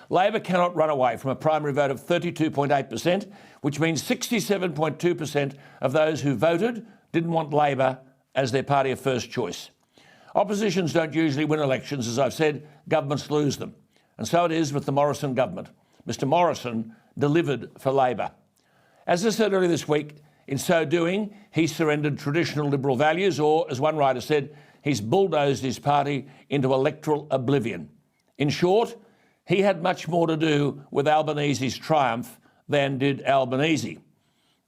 Labor cannot run away from a primary vote of 32.8%, which means 67.2% of those who voted didn't want Labor as their party of first choice. Oppositions don't usually win elections. As I've said, governments lose them. And so it is with the Morrison government. Mr Morrison delivered for Labor. As I said earlier this week, in so doing, he surrendered traditional Liberal values, or, as one writer said, he's bulldozed his party into electoral oblivion. In short, he had much more to do with Albanese's triumph than did Albanese.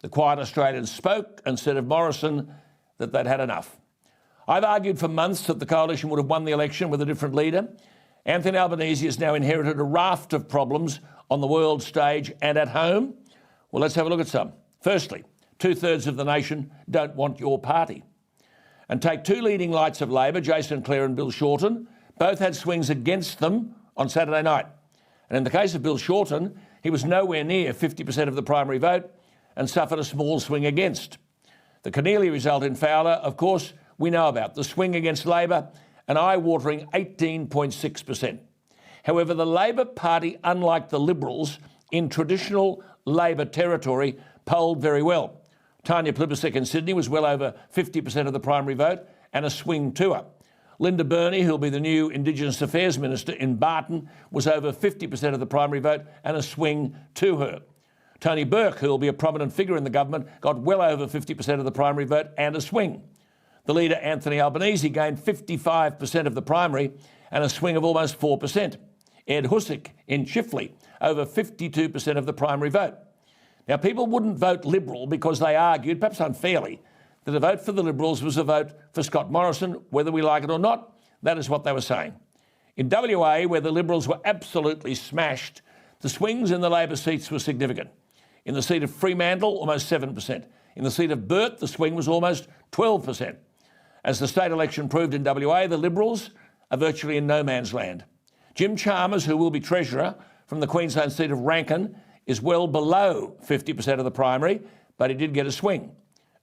The quiet Australians spoke and said of Morrison that they'd had enough. I've argued for months that the coalition would have won the election with a different leader. Anthony Albanese has now inherited a raft of problems on the world stage and at home. Well, let's have a look at some. Firstly, 2/3 of the nation don't want your party. And take two leading lights of Labor, Jason Clare and Bill Shorten. Both had swings against them on Saturday night. And in the case of Bill Shorten, he was nowhere near 50% of the primary vote and suffered a small swing against. The Keneally result in Fowler, of course, we know about. The swing against Labor, an eye-watering 18.6%. However, the Labor Party, unlike the Liberals, in traditional Labor territory, polled very well. Tanya Plibersek in Sydney was well over 50% of the primary vote and a swing to her. Linda Burney, who'll be the new Indigenous Affairs Minister in Barton, was over 50% of the primary vote and a swing to her. Tony Burke, who'll be a prominent figure in the government, got well over 50% of the primary vote and a swing. The leader, Anthony Albanese, gained 55% of the primary and a swing of almost 4%. Ed Husick in Chifley, over 52% of the primary vote. Now, people wouldn't vote Liberal because they argued, perhaps unfairly, that a vote for the Liberals was a vote for Scott Morrison, whether we like it or not. That is what they were saying. In WA, where the Liberals were absolutely smashed, the swings in the Labor seats were significant. In the seat of Fremantle, almost 7%. In the seat of Burt, the swing was almost 12%. As the state election proved in WA, the Liberals are virtually in no man's land. Jim Chalmers, who will be Treasurer from the Queensland seat of Rankin, is well below 50% of the primary, but he did get a swing.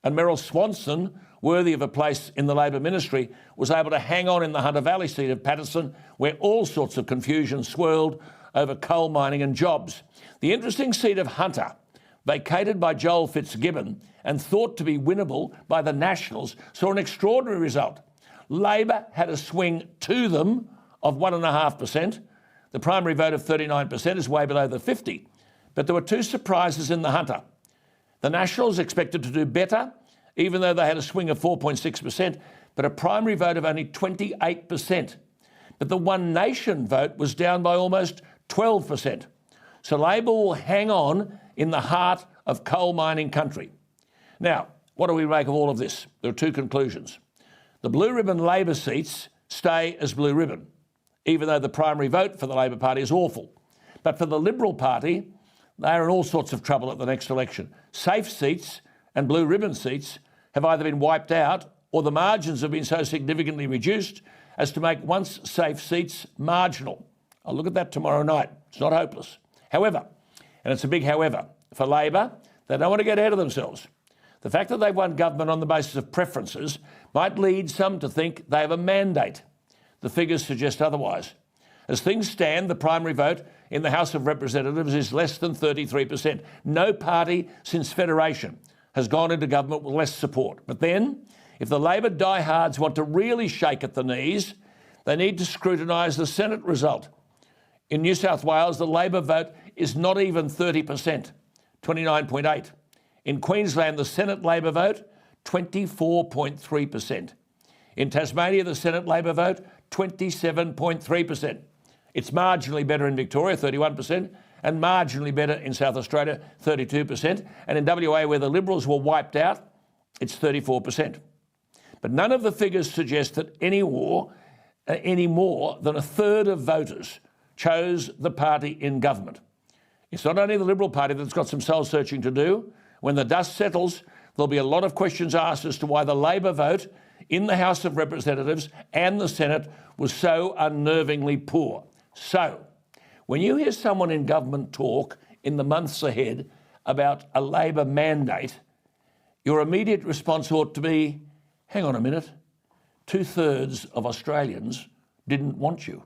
And Meryl Swanson, worthy of a place in the Labor ministry, was able to hang on in the Hunter Valley seat of Patterson, where all sorts of confusion swirled over coal mining and jobs. The interesting seat of Hunter, vacated by Joel Fitzgibbon and thought to be winnable by the Nationals, saw an extraordinary result. Labor had a swing to them of 1.5%. The primary vote of 39% is way below the 50%. But there were two surprises in the Hunter. The Nationals expected to do better, even though they had a swing of 4.6%, but a primary vote of only 28%. But the One Nation vote was down by almost 12%. So Labor will hang on in the heart of coal mining country. Now, what do we make of all of this? There are two conclusions. The blue ribbon Labor seats stay as blue ribbon, even though the primary vote for the Labor Party is awful. But for the Liberal Party, they are in all sorts of trouble at the next election. Safe seats and blue ribbon seats have either been wiped out or the margins have been so significantly reduced as to make once safe seats marginal. I'll look at that tomorrow night. It's not hopeless. However, and it's a big however, for Labor, they don't want to get ahead of themselves. The fact that they've won government on the basis of preferences might lead some to think they have a mandate. The figures suggest otherwise. As things stand, the primary vote in the House of Representatives is less than 33%. No party since Federation has gone into government with less support. But then, if the Labor diehards want to really shake at the knees, they need to scrutinise the Senate result. In New South Wales, the Labor vote is not even 30%, 29.8%. In Queensland, the Senate Labor vote, 24.3%. In Tasmania, the Senate Labor vote, 27.3%. It's marginally better in Victoria, 31%, and marginally better in South Australia, 32%. And in WA, where the Liberals were wiped out, it's 34%. But none of the figures suggest that any more than a third of voters chose the party in government. It's not only the Liberal Party that's got some soul-searching to do. When the dust settles, there'll be a lot of questions asked as to why the Labor vote in the House of Representatives and the Senate was so unnervingly poor. So, when you hear someone in government talk in the months ahead about a Labor mandate, your immediate response ought to be, hang on a minute, 2/3 of Australians didn't want you.